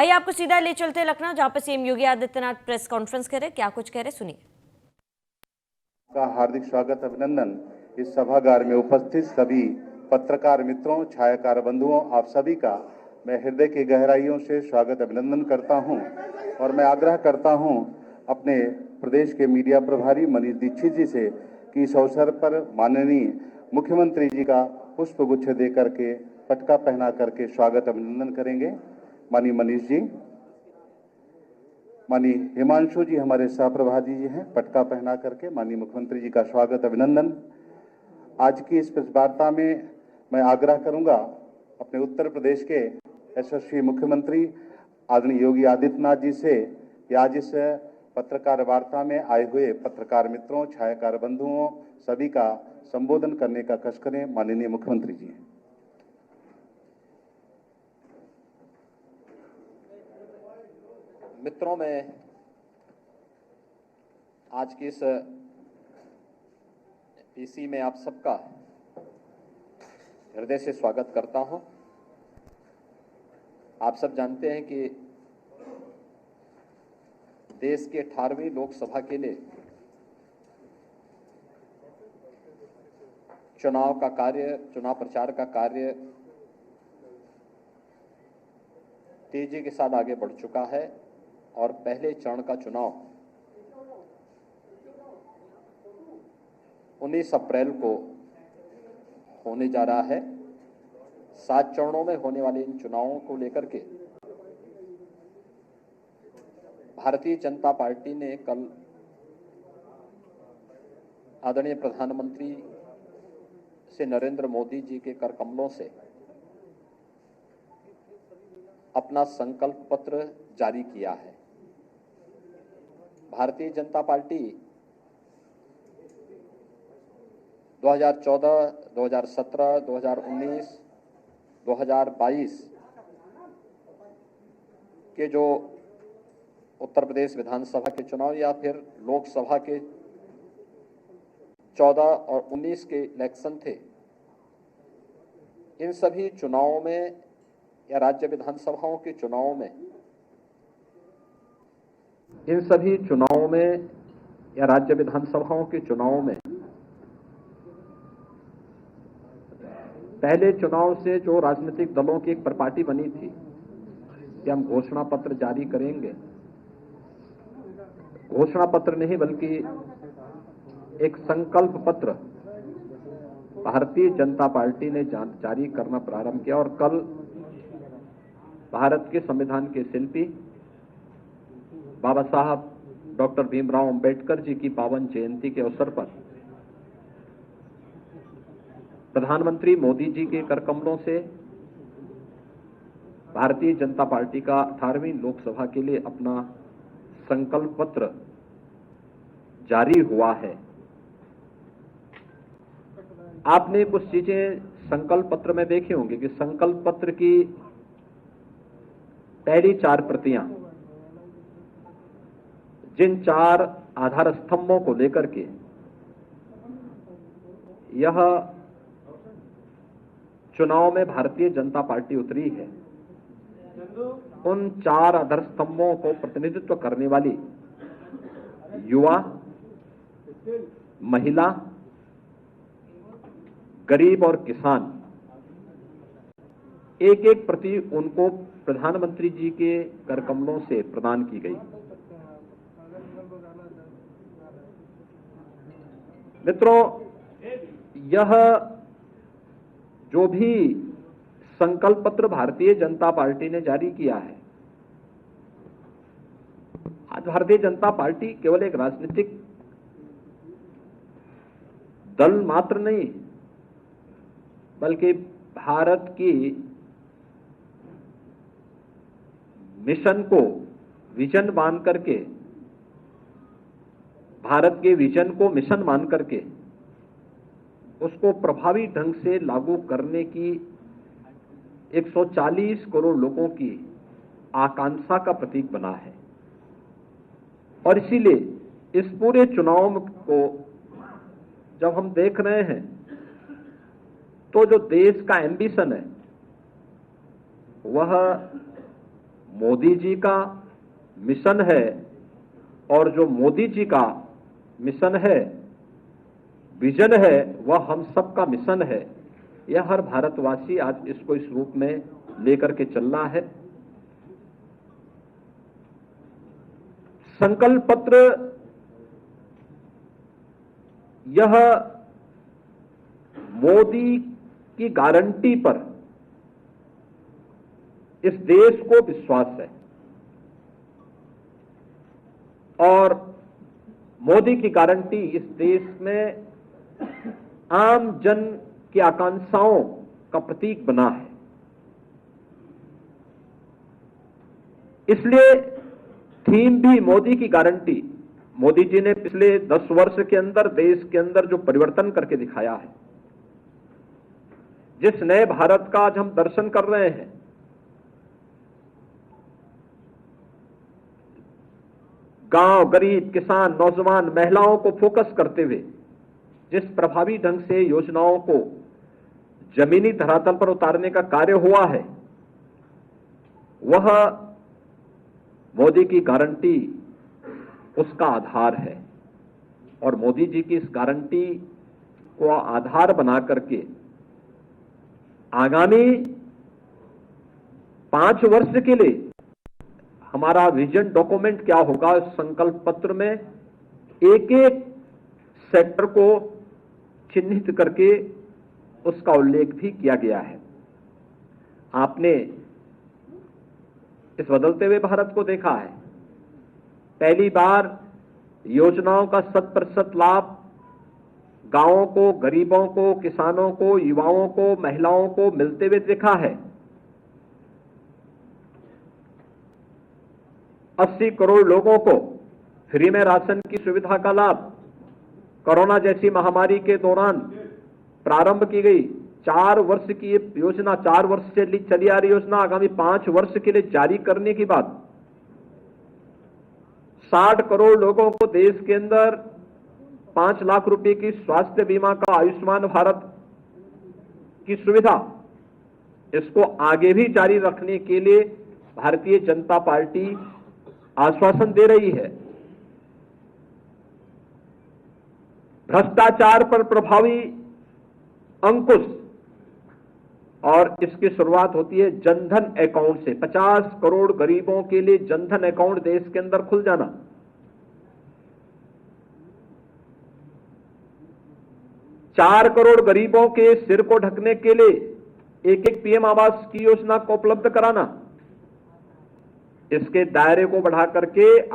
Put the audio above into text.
आइए आपको सीधा ले चलते हैं लखनऊ, जहां पर CM Yogi Adityanath press conference करे। क्या कुछ कह रहे सुनिए। का हार्दिक स्वागत अभिनंदन। इस सभागार में उपस्थित सभी पत्रकार मित्रों, छायाकार बंधुओं, आप सभी का मैं हृदय की गहराइयों से स्वागत अभिनंदन करता हूं और मैं आग्रह करता हूं अपने प्रदेश के मीडिया प्रभारी मनीष दीक्षित जी से कि इस अवसर पर माननीय मुख्यमंत्री जी का पुष्पगुच्छ दे करके, पटका पहना करके स्वागत अभिनंदन करेंगे। माननीय मनीष जी, माननीय हिमांशु जी हमारे सहप्रभारी जी हैं, पटका पहना करके माननीय मुख्यमंत्री जी का स्वागत अभिनंदन। आज की इस प्रेस वार्ता में मैं आग्रह करूंगा अपने उत्तर प्रदेश के यशस्वी मुख्यमंत्री आदरणीय योगी आदित्यनाथ जी से कि आज इस पत्रकार वार्ता में आए हुए पत्रकार मित्रों, छायाकार बंधुओं सभी का संबोधन करने का कष्ट करें। माननीय मुख्यमंत्री जी। मित्रों, मैं आज की इस पीसी में आप सबका हृदय से स्वागत करता हूं। आप सब जानते हैं कि देश के 18वीं लोकसभा के लिए चुनाव प्रचार का कार्य तेजी के साथ आगे बढ़ चुका है और पहले चरण का चुनाव 19 अप्रैल को होने जा रहा है। 7 चरणों में होने वाले इन चुनावों को लेकर के भारतीय जनता पार्टी ने कल आदरणीय प्रधानमंत्री से नरेंद्र मोदी जी के कर कमलों से अपना संकल्प पत्र जारी किया है। भारतीय जनता पार्टी 2014, 2017, 2019, 2022 के जो उत्तर प्रदेश विधानसभा के चुनाव या फिर लोकसभा के 14 और 19 के इलेक्शन थे, इन सभी चुनावों में या राज्य विधानसभाओं के चुनावों में पहले चुनाव से जो राजनीतिक दलों की एक प्रपार्टी बनी थी कि हम घोषणा पत्र जारी करेंगे, घोषणा पत्र नहीं बल्कि एक संकल्प पत्र भारतीय जनता पार्टी ने जारी करना प्रारंभ किया और कल भारत के संविधान के शिल्पी बाबा साहब डॉक्टर भीमराव अंबेडकर जी की पावन जयंती के अवसर पर प्रधानमंत्री मोदी जी के कर कमलों से भारतीय जनता पार्टी का 18वीं लोकसभा के लिए अपना संकल्प पत्र जारी हुआ है। आपने कुछ चीजें संकल्प पत्र में देखी होंगी कि संकल्प पत्र की पहली 4 प्रतियां जिन 4 आधार स्तंभों को लेकर के यह चुनाव में भारतीय जनता पार्टी उतरी है, उन 4 आधार स्तंभों को प्रतिनिधित्व करने वाली युवा, महिला, गरीब और किसान, एक एक प्रति उनको प्रधानमंत्री जी के कर कमलों से प्रदान की गई। मित्रों, यह जो भी संकल्प पत्र भारतीय जनता पार्टी ने जारी किया है, आज भारतीय जनता पार्टी केवल एक राजनीतिक दल मात्र नहीं बल्कि भारत की मिशन को विजन मान करके, भारत के विजन को मिशन मान करके उसको प्रभावी ढंग से लागू करने की 140 करोड़ लोगों की आकांक्षा का प्रतीक बना है। और इसीलिए इस पूरे चुनाव को जब हम देख रहे हैं तो जो देश का एम्बिशन है वह मोदी जी का मिशन है और जो मोदी जी का मिशन है, विजन है, वह हम सब का मिशन है। यह हर भारतवासी आज इसको इस रूप में लेकर के चल रहा है। संकल्प पत्र यह मोदी की गारंटी पर इस देश को विश्वास है और मोदी की गारंटी इस देश में आम जन की आकांक्षाओं का प्रतीक बना है। इसलिए थीम भी मोदी की गारंटी। मोदी जी ने पिछले 10 वर्ष के अंदर देश के अंदर जो परिवर्तन करके दिखाया है, जिस नए भारत का आज हम दर्शन कर रहे हैं, गांव, गरीब, किसान, नौजवान, महिलाओं को फोकस करते हुए जिस प्रभावी ढंग से योजनाओं को जमीनी धरातल पर उतारने का कार्य हुआ है, वह मोदी की गारंटी उसका आधार है। और मोदी जी की इस गारंटी को आधार बना करके आगामी 5 वर्ष के लिए हमारा विजन डॉक्यूमेंट क्या होगा, संकल्प पत्र में एक एक सेक्टर को चिन्हित करके उसका उल्लेख भी किया गया है। आपने इस बदलते हुए भारत को देखा है, पहली बार योजनाओं का 100% लाभ गांवों को, गरीबों को, किसानों को, युवाओं को, महिलाओं को मिलते हुए देखा है। 80 करोड़ लोगों को फ्री में राशन की सुविधा का लाभ कोरोना जैसी महामारी के दौरान प्रारंभ की गई। 4 वर्ष की ये योजना, 4 वर्ष से चली आ रही योजना आगामी 5 वर्ष के लिए जारी करने की बात। 60 करोड़ लोगों को देश के अंदर 5 लाख रुपए की स्वास्थ्य बीमा का आयुष्मान भारत की सुविधा, इसको आगे भी जारी रखने के लिए भारतीय जनता पार्टी आश्वासन दे रही है। भ्रष्टाचार पर प्रभावी अंकुश, और इसकी शुरुआत होती है जनधन अकाउंट से। 50 करोड़ गरीबों के लिए जनधन अकाउंट देश के अंदर खुल जाना। 4 करोड़ गरीबों के सिर को ढकने के लिए एक पीएम आवास की योजना को उपलब्ध कराना। इसके दायरे को बढ़ा करके